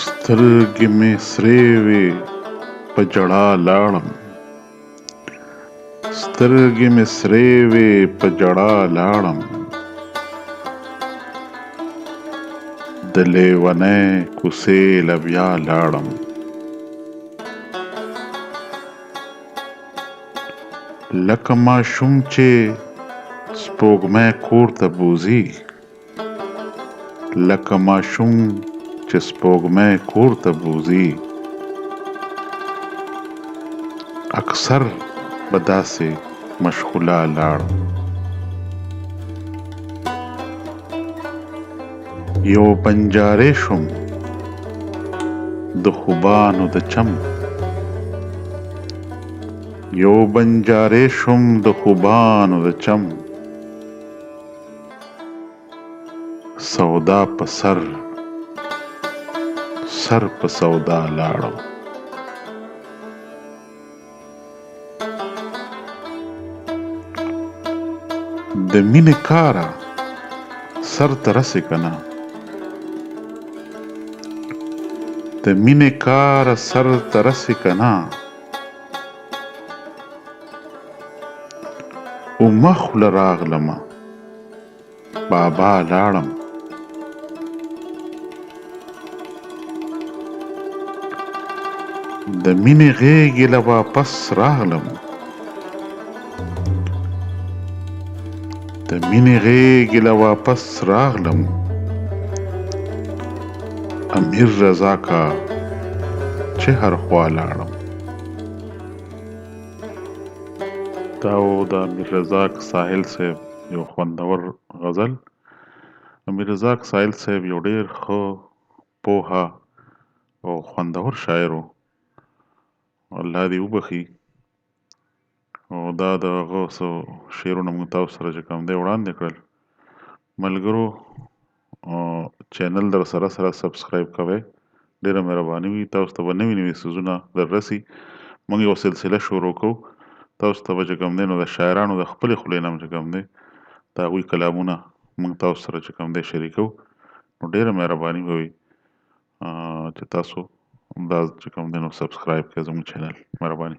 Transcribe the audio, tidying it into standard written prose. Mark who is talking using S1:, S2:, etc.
S1: سترګې مې سرې وې په ژړا لاړم. سترګې مې سرې وې په ژړا لاړم. د لیونۍ کوڅې له بیا لاړم. لکه ماشوم چې سپوږمۍ کور ته بوځي. لکه ماشوم چې سپوږمۍ کور ته بوځي. اکثر به داسې مشغوله لاړم. یو بنجارې شوم د خوبانو د چم. یو بنجارې شوم د خوبانو د چم. سودا په سر سر په سودا لاړم. د مینې کاره سر ته رسې کنه. د مینې کاره سر ته رسې کنه. اومه خوله راغلمه بابا لاړم. د مینې غېږې له واپس راغلم. د مینې غېږې له واپس راغلم. امیر رضا کا چې هر خوا لاړم. دا و د امیر رضاک ساحل صاحب یو خوندور غزل. امیر رضاک ساحل صاحب یو ډېر ښه پوهه او خوندور شاعر و. الله دې وبخي. او دا د هغه څو شعرونه موږ تاسو سره چې کوم دی وړاندې کړل. ملګرو چینل در سره سبسکرایب کوئ. ډېره مهرباني وي. تاسو ته به نوي نوي څیزونه در رسي. موږ یو سلسله شروع کوو. تاسو ته به چې کوم دی نو د شاعرانو د خپلې خولې نه چې کوم دی د هغوی کلامونه موږ تاسو سره چې کوم دی شریکو. نو ډېره مهرباني به وي چې تاسو دا چې کوم دی نو سبسکرایب کړئ زموږ چینل. مهرباني.